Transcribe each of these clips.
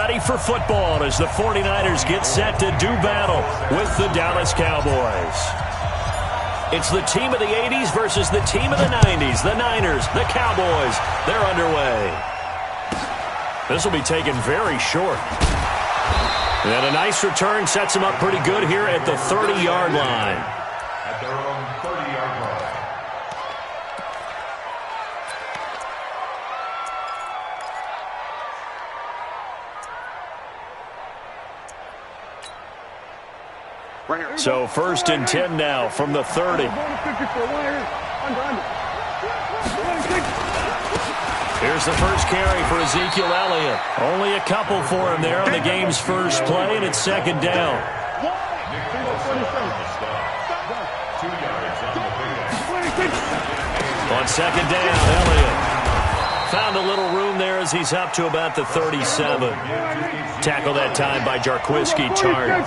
ready for football as the 49ers get set to do battle with the Dallas Cowboys. It's the team of the 80s versus the team of the 90s. The Niners, the Cowboys, they're underway. This will be taken very short. And a nice return sets them up pretty good here at the 30-yard line. At their own 30-yard line. So 1st and 10 now from the 30. Here's the first carry for Ezekiel Elliott. Only a couple for him there on the game's first play, and it's 2nd down. On 2nd down, Elliott found a little room there as he's up to about the 37. Tackle that time by Jarquiski Tartt.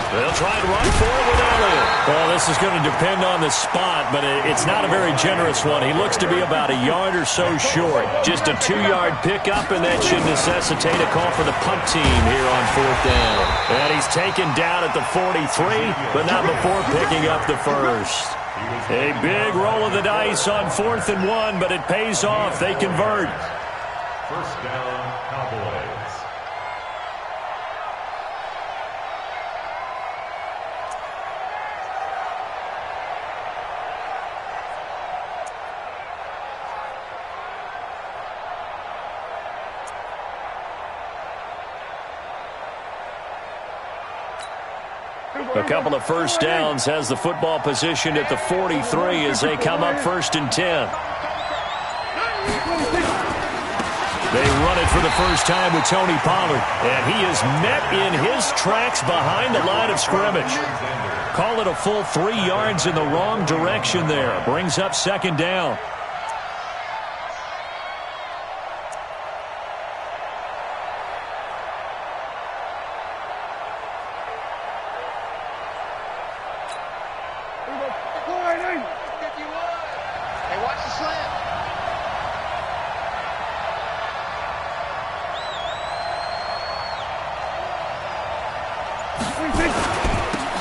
They'll try and run for it with Elliott. Well, this is going to depend on the spot, but it's not a very generous one. He looks to be about a yard or so short. Just a 2-yard pickup, and that should necessitate a call for the punt team here on 4th down. And he's taken down at the 43, but not before picking up the first. A big roll of the dice on 4th and 1, but it pays off. They convert. 1st down, Cowboys. A couple of first downs has the football positioned at the 43 as they come up 1st and 10. They run it for the first time with Tony Pollard, and he is met in his tracks behind the line of scrimmage. Call it a full 3 yards in the wrong direction there. Brings up 2nd down.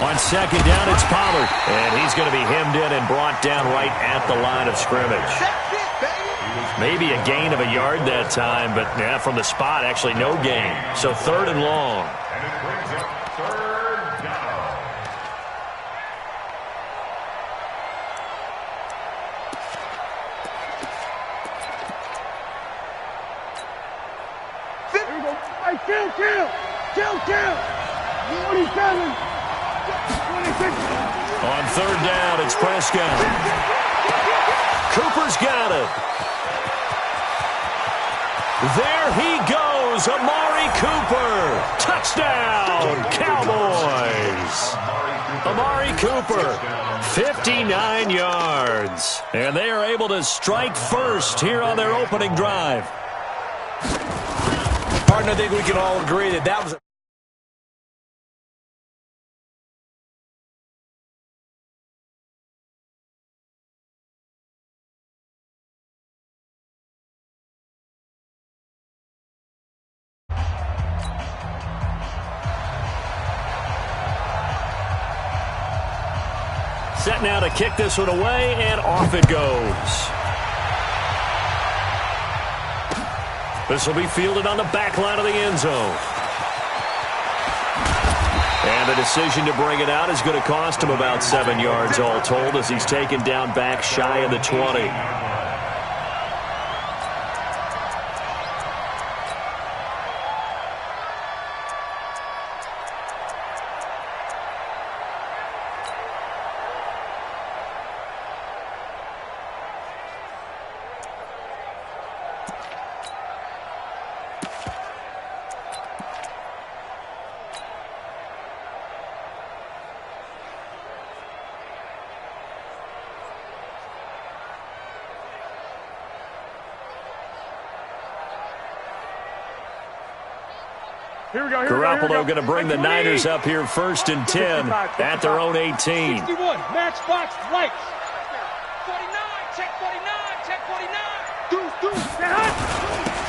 On 2nd down, it's Pollard, and he's going to be hemmed in and brought down right at the line of scrimmage. Maybe a gain of a yard that time, but yeah, from the spot, actually no gain. So 3rd and long. And it brings up 3rd down. Kill. 27. On 3rd down, it's Prescott. Cooper's got it. There he goes, Amari Cooper. Touchdown, Cowboys. Amari Cooper, 59 yards. And they are able to strike first here on their opening drive. Pardon, I think we can all agree that was... Set now to kick this one away, and off it goes. This will be fielded on the back line of the end zone. And the decision to bring it out is going to cost him about 7 yards all told as he's taken down back shy of the 20. Garoppolo going to bring the Niners up here 1st and 10 at their own 18. 61, match box, lights. 49, check 49, check 49. Do,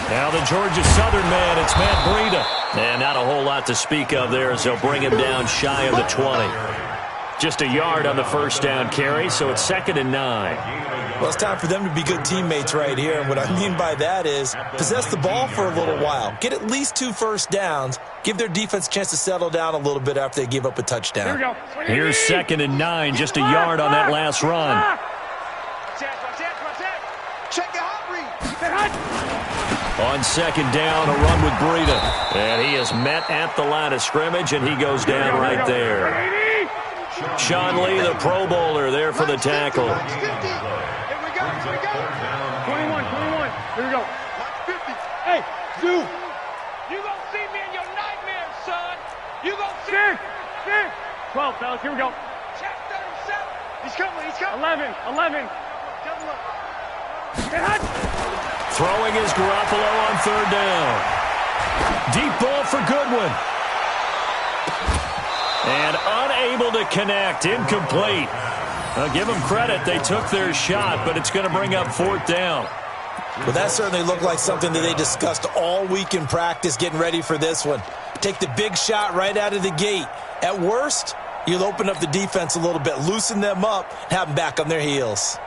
Now the Georgia Southern man, it's Matt Breida. And not a whole lot to speak of there as they'll bring him down shy of the 20. Just a yard on the first down carry, so it's 2nd and 9. Well, it's time for them to be good teammates right here. And what I mean by that is possess the ball for a little while. Get at least 2 first downs. Give their defense a chance to settle down a little bit after they give up a touchdown. Here we go. Here's 2nd and 9, just a yard on that last run. Check it out, Reed. On 2nd down, a run with Breida. And he is met at the line of scrimmage, and he goes down right there. Sean Lee, the Pro Bowler, there for the tackle. Here we go. 21. Here we go. 50. Hey, Zoo. You gonna see me in your nightmares, son. You gonna see me. 12, fellas. Here we go. Check 37. He's coming. 11. Double up. Throwing is Garoppolo on 3rd down. Deep ball for Goodwin. And unable to connect. Incomplete. I'll give them credit. They took their shot, but it's going to bring up 4th down. Well, that certainly looked like something that they discussed all week in practice getting ready for this one. Take the big shot right out of the gate. At worst, you'll open up the defense a little bit, loosen them up, and have them back on their heels.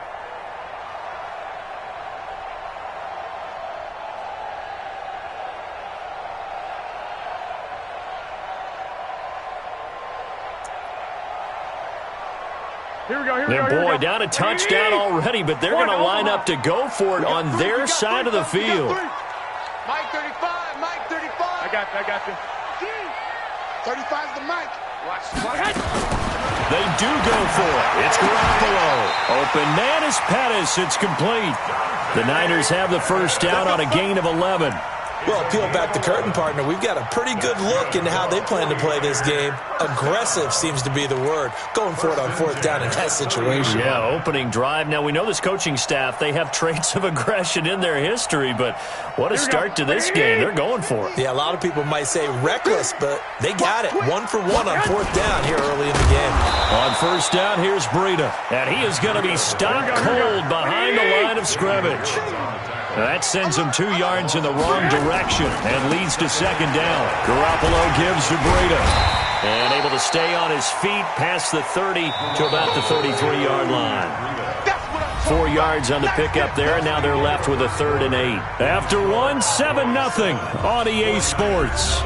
And boy, down a touchdown already, but they're going to line up to go for it on their side of the field. Mike 35. I got you. 35's the mic. Watch. They do go for it. It's Garoppolo. Open man is Pettis. It's complete. The Niners have the first down on a gain of 11. Well, peel back the curtain, partner. We've got a pretty good look into how they plan to play this game. Aggressive seems to be the word. Going for it on 4th down in that situation. Yeah, opening drive. Now, we know this coaching staff, they have traits of aggression in their history, but what a start to this game. They're going for it. Yeah, a lot of people might say reckless, but they got it. 1 for 1 on 4th down here early in the game. On 1st down, here's Breida. And he is going to be stopped cold behind the line of scrimmage. That sends him 2 yards in the wrong direction and leads to 2nd down. Garoppolo gives to Breida. And able to stay on his feet past the 30 to about the 33-yard line. 4 yards on the pickup there, and now they're left with a 3rd and 8. After 1, 7-0 on EA Sports.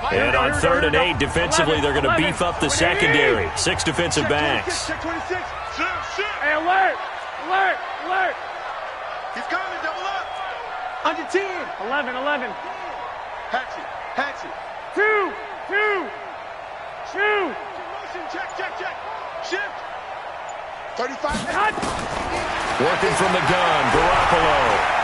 And on 3rd and 8, defensively, they're going to beef up the secondary. 6 defensive backs. Check 26. Hey, alert. He's coming, double up. Under 10. 11. Hatchet. 2. Motion, check. Shift. 35. Working from the gun, Garoppolo.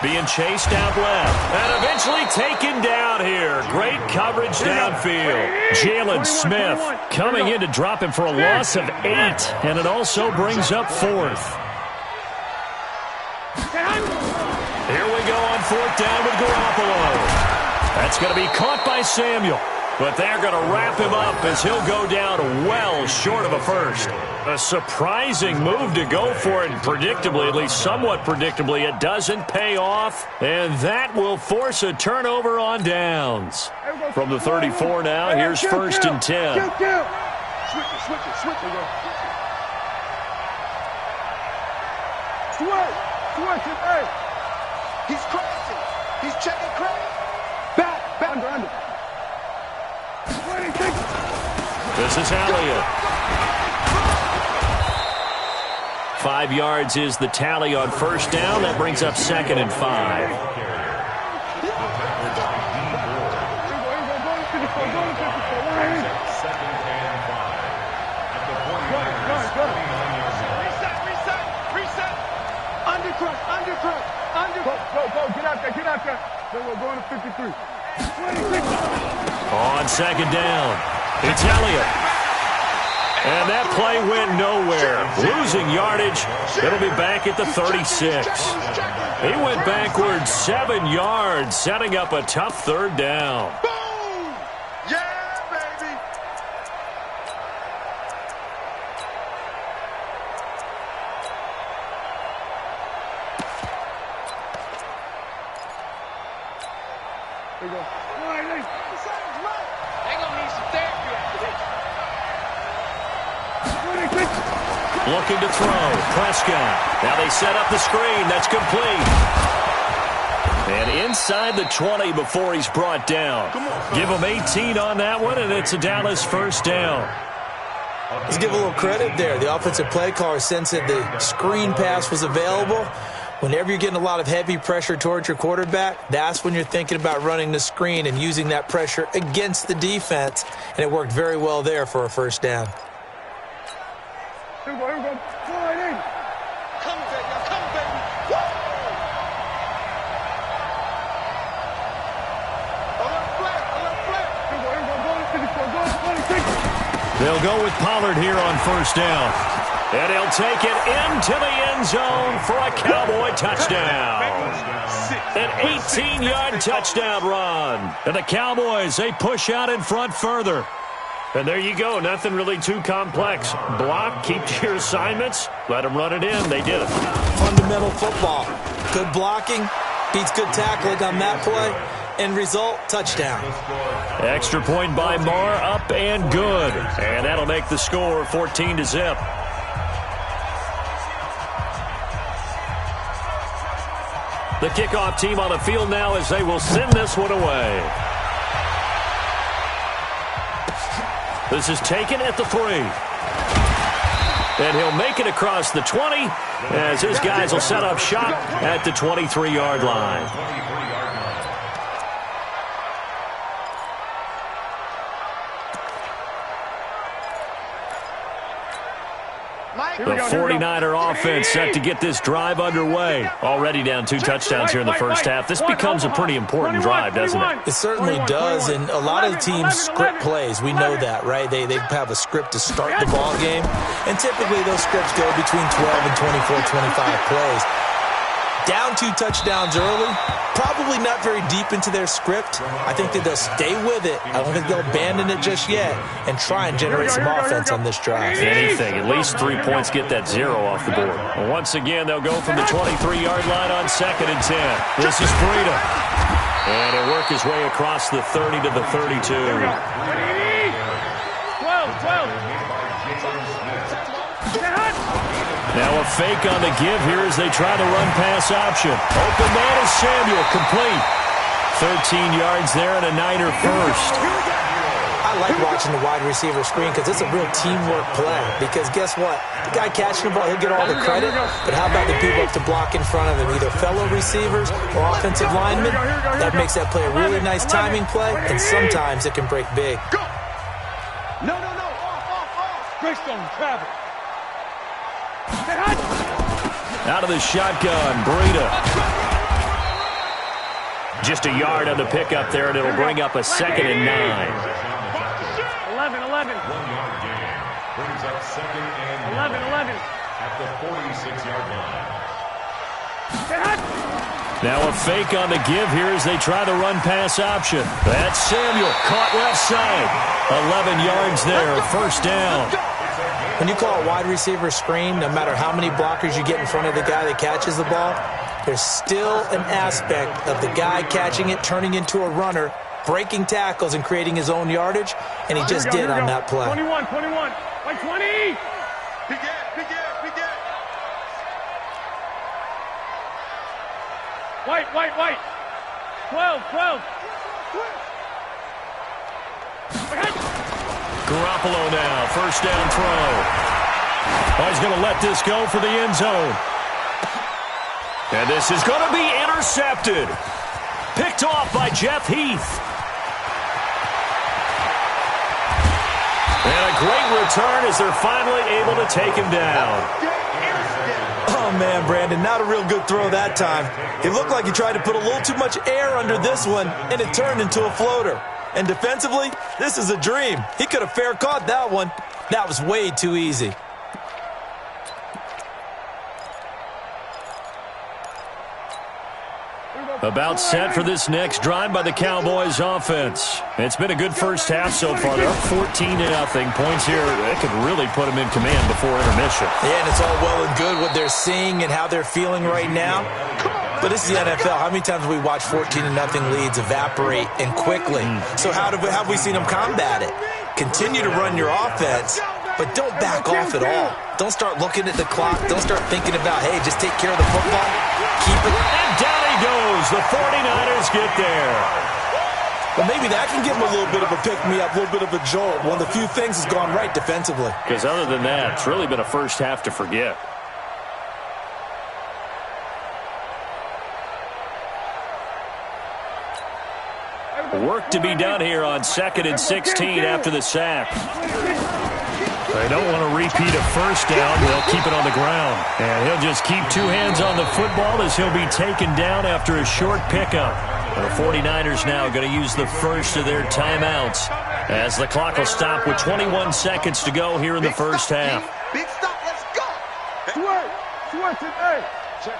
Being chased out left. And eventually taken down here. Great coverage downfield. Jalen Smith coming in to drop him for a loss of 8. And it also brings up 4th. Here we go on 4th down with Garoppolo. That's going to be caught by Samuel. But they're going to wrap him up as he'll go down well short of a first. A surprising move to go for it, and predictably, at least somewhat predictably, it doesn't pay off. And that will force a turnover on downs. From the 34 now, here's 1st and 10. Switch it. Switch it, hey. He's crossing. He's checking crazy. Back. Under. This is Elliott. 5 yards is the tally on 1st down. That brings up 2nd and 5. Reset. Undercut. Go. Get out there. Then we're going to 53. 26. On 2nd down, it's Elliott. And that play went nowhere. Losing yardage. It'll be back at the 36. He went backwards 7 yards, setting up a tough third down. Boom! Yeah, baby! There you go. They gonna need some therapy after this. Looking to throw. Prescott. Now they set up the screen. That's complete. And inside the 20 before he's brought down. Give him 18 on that one, and it's a Dallas first down. Let's give a little credit there. The offensive play caller sensed that the screen pass was available. Whenever you're getting a lot of heavy pressure towards your quarterback, that's when you're thinking about running the screen and using that pressure against the defense. And it worked very well there for a first down. Here we go. Go right in. Come, baby. Come, baby. Woo! A little flip. Here we go. They'll go with Pollard here on first down. And he'll take it into the end zone for a Cowboy touchdown. An 18-yard touchdown run. And the Cowboys, they push out in front further. And there you go. Nothing really too complex. Block, keep to your assignments, let them run it in. They did it. Fundamental football. Good blocking beats good tackling on that play. End result, touchdown. Extra point by Marr, up and good. And that'll make the score 14-0. The kickoff team on the field now as they will send this one away. This is taken at the 3. And he'll make it across the 20 as his guys will set up shop at the 23-yard line. The 49er offense set to get this drive underway. Already down 2 touchdowns here in the first half. This becomes a pretty important drive, doesn't it? It certainly does, and a lot of the teams script plays. We know that, right? They have a script to start the ball game, and typically those scripts go between 12 and 24, 25 plays. Down 2 touchdowns early, probably not very deep into their script. I think that they'll stay with it. I don't think they'll abandon it just yet and try and generate some offense on this drive. Anything, at least 3 points, get that 0 off the board. Well, once again, they'll go from the 23-yard line on 2nd and 10. This is Breida. And he'll work his way across the 30 to the 32. 12. Now a fake on the give here as they try the run-pass option. Open man is Samuel, complete. 13 yards there and a Niner first. I like watching the wide receiver screen because it's a real teamwork play. Because guess what? The guy catching the ball, he'll get all the credit. But how about the people up to block in front of him, either fellow receivers or offensive linemen? That makes that play a really nice timing play, and sometimes it can break big. Go! No. Off. Greystone, travel. Out of the shotgun, Breida. Just a yard on the pickup there, and it'll bring up a 2nd and 9. 11. 1 yard gain. Brings up 2nd and 11. at the 46-yard line. Now a fake on the give here as they try the run-pass option. That's Samuel, caught left side. 11 yards there, first down. When you call a wide receiver screen, no matter how many blockers you get in front of the guy that catches the ball, there's still an aspect of the guy catching it, turning into a runner, breaking tackles and creating his own yardage, and he just did on that play. 21. Like 20. Big get. White. 12. Garoppolo now, first down throw. Oh, he's going to let this go for the end zone. And this is going to be intercepted. Picked off by Jeff Heath. And a great return as they're finally able to take him down. Oh, man, Brandon, not a real good throw that time. It looked like he tried to put a little too much air under this one, and it turned into a floater. And defensively, this is a dream. He could have fair caught that one. That was way too easy. About set for this next drive by the Cowboys offense. It's been a good first half so far. They're up 14-0. Points here, they could really put them in command before intermission. Yeah, and it's all well and good what they're seeing and how they're feeling right now. But this is the NFL. How many times have we watched 14-0 leads evaporate and quickly? So how have we seen them combat it? Continue to run your offense, but don't back off at all. Don't start looking at the clock. Don't start thinking about, hey, just take care of the football. Keep it. And down he goes. The 49ers get there. Well, maybe that can give them a little bit of a pick-me-up, a little bit of a jolt. One of the few things has gone right defensively. Because other than that, it's really been a first half to forget. Work to be done here on 2nd and 16 after the sack. They don't want to repeat a first down. They'll keep it on the ground. And he'll just keep two hands on the football as he'll be taken down after a short pickup. The 49ers now going to use the first of their timeouts as the clock will stop with 21 seconds to go here in the first half. Big stop, let's go.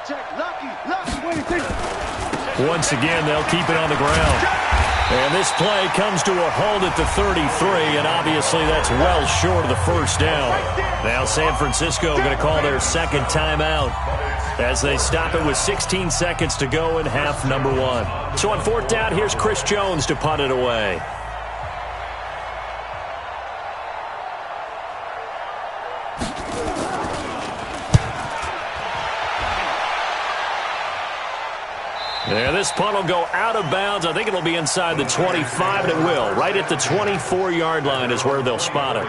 Check. Lucky. Once again, they'll keep it on the ground. And this play comes to a halt at the 33, and obviously that's well short of the first down. Now San Francisco going to call their second timeout as they stop it with 16 seconds to go in half number 1. So on 4th down, here's Chris Jones to punt it away. Yeah, this punt will go out of bounds. I think it'll be inside the 25, and it will. Right at the 24-yard line is where they'll spot it.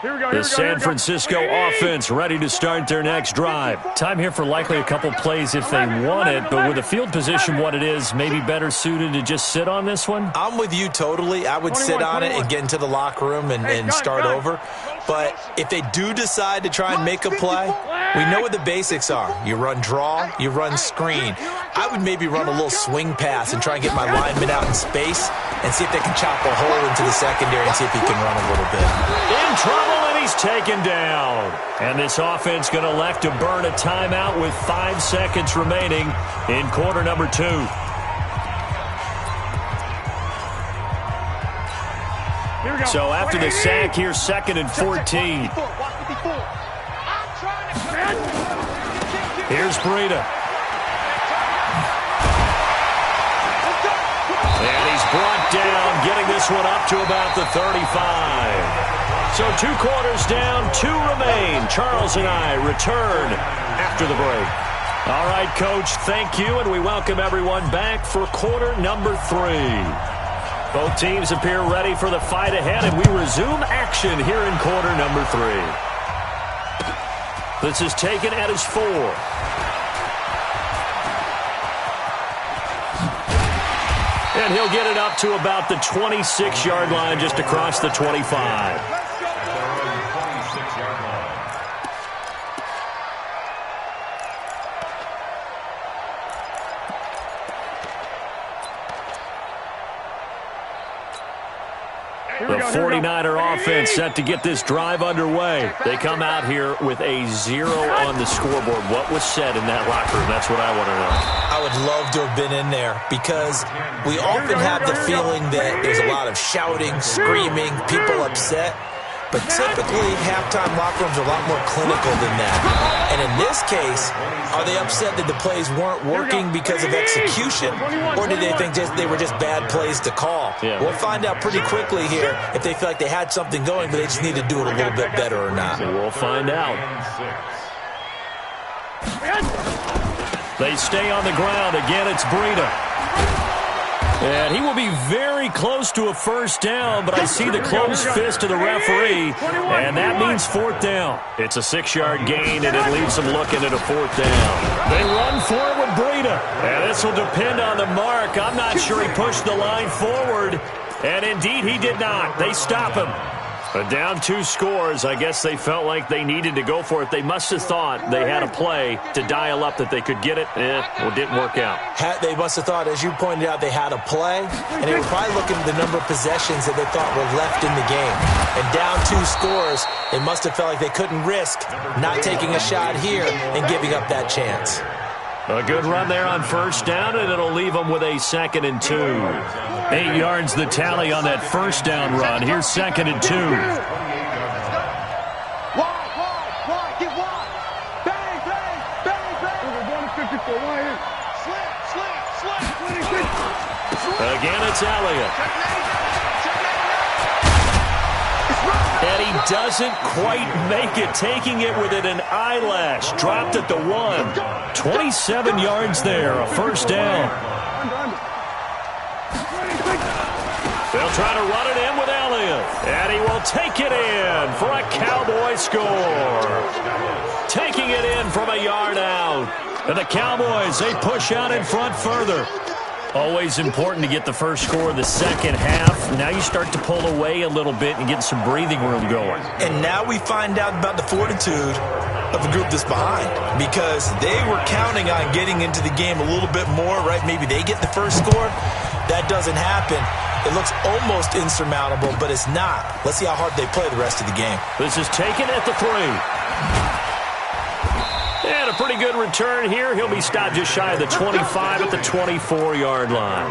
The San Francisco offense ready to start their next drive. Time here for likely a couple plays if they want it, but with the field position what it is, maybe better suited to just sit on this one? I'm with you totally. I would sit on it and get into the locker room and start over. But if they do decide to try and make a play, we know what the basics are. You run draw, you run screen. I would maybe run a little swing pass and try and get my lineman out in space and see if they can chop a hole into the secondary and see if he can run a little bit. In trouble, and he's taken down. And this offense going to elect to burn a timeout with 5 seconds remaining in quarter number 2. So after the sack, here's 2nd and 14. Here's Breida. And he's brought down, getting this one up to about the 35. So 2 quarters down, 2 remain. Charles and I return after the break. All right, Coach, thank you, and we welcome everyone back for quarter number 3. Both teams appear ready for the fight ahead, and we resume action here in quarter number 3. This is taken at his 4. And he'll get it up to about the 26-yard line, just across the 25. The 49er offense set to get this drive underway. They come out here with a 0 on the scoreboard. What was said in that locker room? That's what I want to know. I would love to have been in there because we often have the feeling that there's a lot of shouting, screaming, people upset. But typically, halftime locker rooms are a lot more clinical than that. And in this case, are they upset that the plays weren't working because of execution? Or do they think they were just bad plays to call? Yeah. We'll find out pretty quickly here if they feel like they had something going, but they just need to do it a little bit better or not. We'll find out. They stay on the ground. Again, it's Breida. And he will be very close to a first down, but I see the closed fist of the referee, and that means 4th down. It's a 6-yard gain, and it leaves them looking at a 4th down. They run for it with Breida, and this will depend on the mark. I'm not sure he pushed the line forward, and indeed he did not. They stop him. But down 2 scores, I guess they felt like they needed to go for it. They must have thought they had a play to dial up that they could get it. Well, it didn't work out. They must have thought, as you pointed out, they had a play, and they were probably looking at the number of possessions that they thought were left in the game. And down 2 scores, they must have felt like they couldn't risk not taking a shot here and giving up that chance. A good run there on first down, and it'll leave them with a 2nd and 2. 8 yards the tally on that first down run. Here's 2nd and 2. Wide, get wide. Bang, bang, bang, bang. We're going to 54, right here. Slip. Again, it's Elliott. And he doesn't quite make it, taking it within an eyelash. Dropped at the 1. 27 yards there, a first down. They'll try to run it in with Elliott. And he will take it in for a Cowboy score. Taking it in from a yard out. And the Cowboys, they push out in front further. Always important to get the first score of the second half. Now you start to pull away a little bit and get some breathing room going. And now we find out about the fortitude of the group that's behind, because they were counting on getting into the game a little bit more, right? Maybe they get the first score. That doesn't happen. It looks almost insurmountable, but it's not. Let's see how hard they play the rest of the game. This is taken at the 3. And a pretty good return here. He'll be stopped just shy of the 25 at the 24-yard line.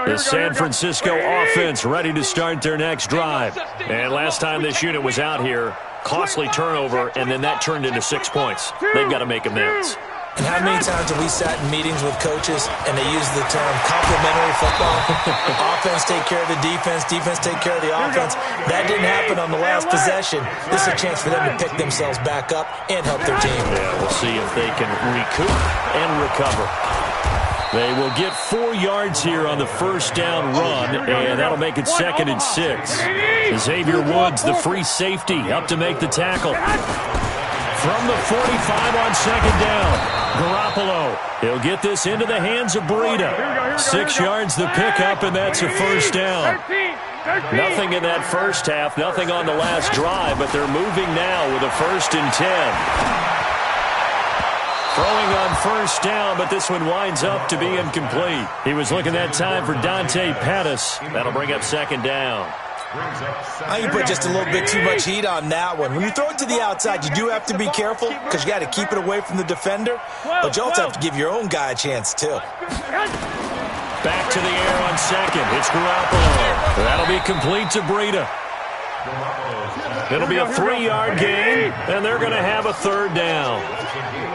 The San Francisco offense ready to start their next drive. And last time this unit was out here, costly turnover, and then that turned into 6 points. They've got to make amends. And how many times have we sat in meetings with coaches and they use the term complementary football? Offense take care of the defense, defense take care of the offense. That didn't happen on the last possession. This is a chance for them to pick themselves back up and help their team. Yeah, we'll see if they can recoup and recover. They will get 4 yards here on the first down run, and that'll make it 2nd and 6. Xavier Woods, the free safety, up to make the tackle. From the 45 on 2nd down, Garoppolo. He'll get this into the hands of Breida. 6 yards the pickup, and that's a first down. Nothing in that first half, nothing on the last drive, but they're moving now with a 1st and 10. Throwing on first down, but this one winds up to be incomplete. He was looking that time for Dante Pettis. That'll bring up 2nd down. You put just a little bit too much heat on that one. When you throw it to the outside, you do have to be careful because you got to keep it away from the defender, but you also have to give your own guy a chance too. Back to the air on 2nd. It's Garoppolo. That'll be complete to Breida. It'll be a 3-yard gain, and they're going to have a 3rd down.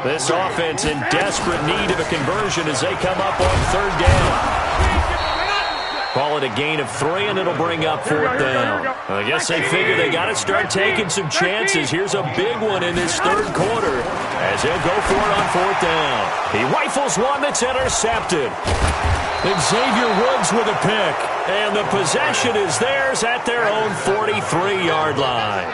This offense in desperate need of a conversion as they come up on 3rd down. Call it a gain of 3, and it'll bring up 4th down. I guess they figure they got to start taking some chances. Here's a big one in this 3rd quarter as they'll go for it on 4th down. He rifles one that's intercepted. Xavier Woods with a pick, and the possession is theirs at their own 43-yard line.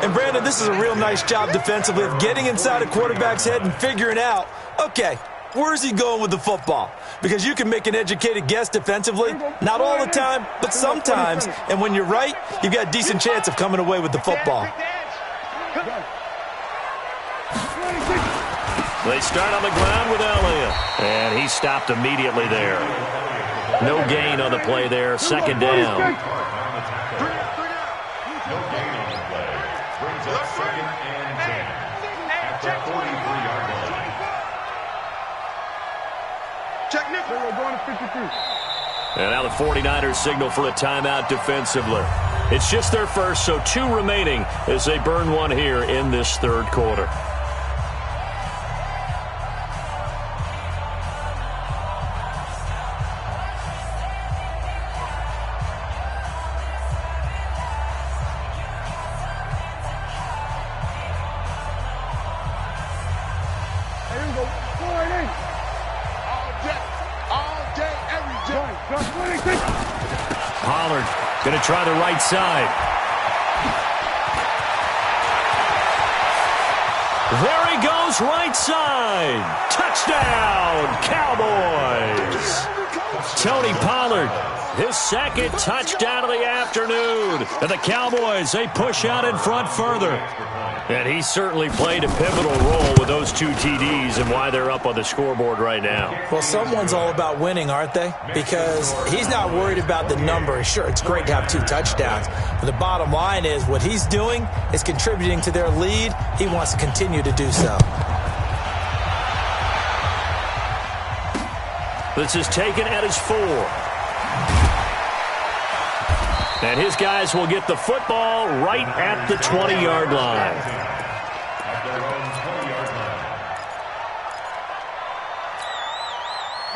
And Brandon, this is a real nice job defensively of getting inside a quarterback's head and figuring out, okay, where's he going with the football? Because you can make an educated guess defensively, not all the time, but sometimes. And when you're right, you've got a decent chance of coming away with the football. They start on the ground with Elliott, and he stopped immediately there. No gain on the play there, 2nd down. No gain on the play. Brings up 2nd and 10. At the 43-yard line. Check nickel. We're going to 52. And now the 49ers signal for a timeout defensively. It's just their first, so 2 remaining as they burn one here in this 3rd quarter. Pollard going to try the right side. There he goes, right side. Touchdown, Cowboys. Tony Pollard, his second touchdown of the afternoon. And the Cowboys, they push out in front further. And he certainly played a pivotal role with those 2 TDs and why they're up on the scoreboard right now. Well, someone's all about winning, aren't they? Because he's not worried about the number. Sure, it's great to have 2 touchdowns. But the bottom line is what he's doing is contributing to their lead. He wants to continue to do so. This is taken at his 4. And his guys will get the football right at the 20-yard line.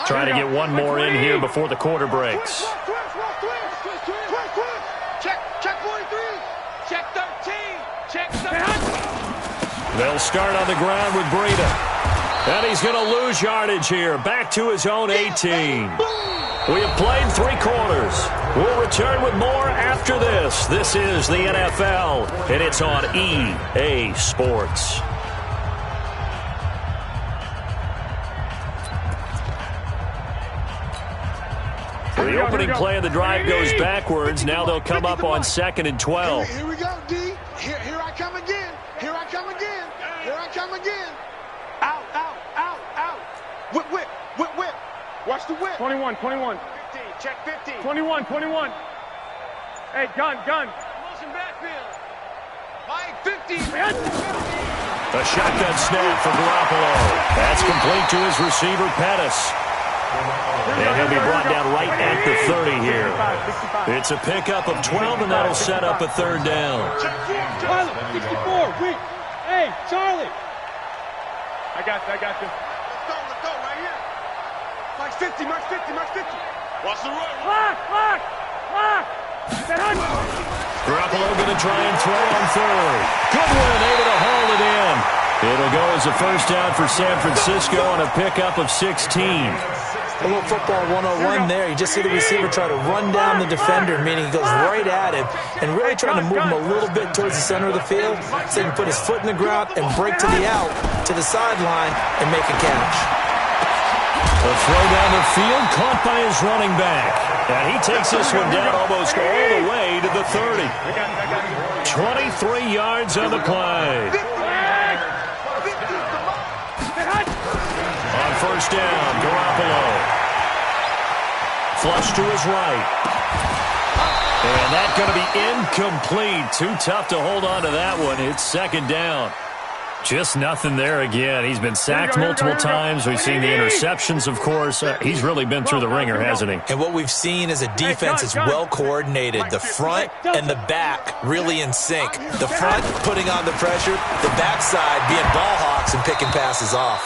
Trying to get one more in here before the quarter breaks. Check 43. Check 13. Check 13. They'll start on the ground with Breida. And he's going to lose yardage here. Back to his own 18. We have played 3 quarters. We'll return with more after this. This is the NFL, and it's on EA Sports. The opening play of the drive goes backwards. Now they'll come up on 2nd and 12. Here we go, D. Here I come again. Here I come again. Here I come again. Out. Whip. Watch the whip. 21. 15. Check 15. 21. Hey, gun. Motion backfield. Mike, 15. A shotgun snap for Garoppolo. That's complete to his receiver, Pettis. And he'll be brought down right at the 30 here. It's a pickup of 12, and that'll set up a 3rd down. Charlie, 64. Wait. Hey, Charlie. I got you. Let's go, right here. March 50. Watch the run. Lock. Garoppolo going to try and throw on 3rd. Goodwin able to haul it in. It'll go as a first down for San Francisco on a pickup of 16. A little football 101 there. You just see the receiver try to run down the defender, meaning he goes right at him and really trying to move him a little bit towards the center of the field so he can put his foot in the ground and break to the out, to the sideline, and make a catch. A throw down the field, caught by his running back. And he takes this one down almost all the way to the 30. 23 yards on the play. On first down, Garoppolo. Flush to his right. And that's going to be incomplete. Too tough to hold on to that one. It's 2nd down. Just nothing there again. He's been sacked multiple times. We've seen the interceptions, of course. He's really been through the ringer, hasn't he? And what we've seen is a defense that's well coordinated. The front and the back really in sync. The front putting on the pressure, the backside being ball hawks and picking passes off.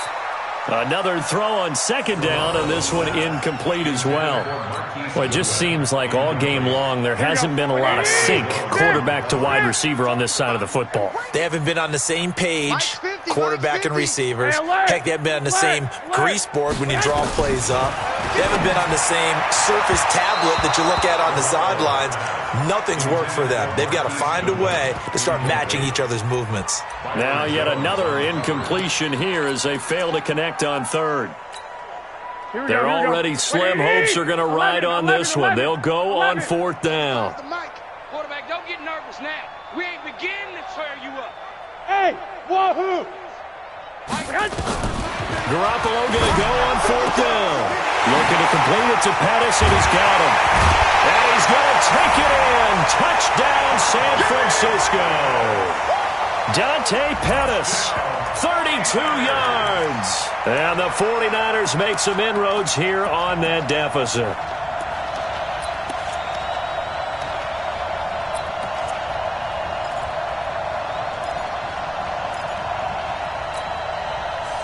Another throw on 2nd down, and this one incomplete as well. Well, it just seems like all game long there hasn't been a lot of sync quarterback to wide receiver on this side of the football. They haven't been on the same page, quarterback and receivers. Heck, they haven't been on the same grease board when you draw plays up. They haven't been on the same surface tablet that you look at on the sidelines. Nothing's worked for them. They've got to find a way to start matching each other's movements. Now yet another incompletion here as they fail to connect on 3rd. They're already slim hopes are going to ride on this one. They'll go on 4th down. Quarterback, don't get nervous now. We ain't beginning to tear you up. Hey, wahoo! Garoppolo going to go on 4th down. Looking to complete it to Pettis, and he's got him. And he's going to take it in. Touchdown, San Francisco. Dante Pettis, 32 yards. And the 49ers make some inroads here on that deficit.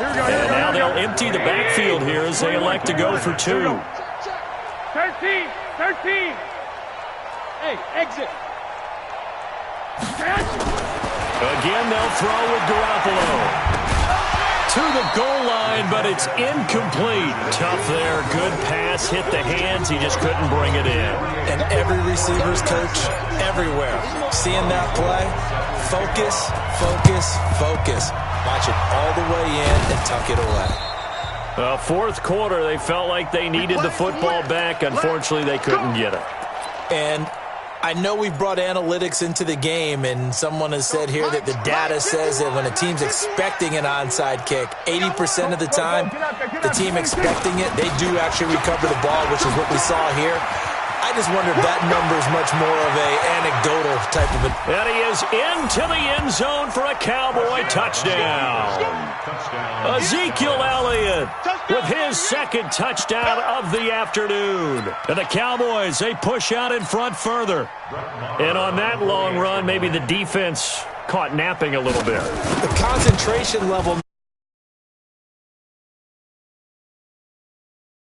And now they'll empty the backfield here as they elect to go for 2. 13. Hey, exit. Again, they'll throw with Garoppolo. To the goal line, but it's incomplete. Tough there. Good pass. Hit the hands. He just couldn't bring it in. And every receiver's coach everywhere seeing that play. Focus. Watch it all the way in and tuck it away. Fourth quarter, they felt like they needed the football back. Unfortunately, they couldn't get it. And I know we've brought analytics into the game, and someone has said here that the data says that when a team's expecting an onside kick, 80% of the time, the team expecting it, they do actually recover the ball, which is what we saw here. I just wonder if that number is much more of a anecdotal type of it. And he is into the end zone for a Cowboy touchdown. Ezekiel Elliott with his second touchdown of the afternoon. And the Cowboys, they push out in front further. And on that long run, maybe the defense caught napping a little bit. The concentration level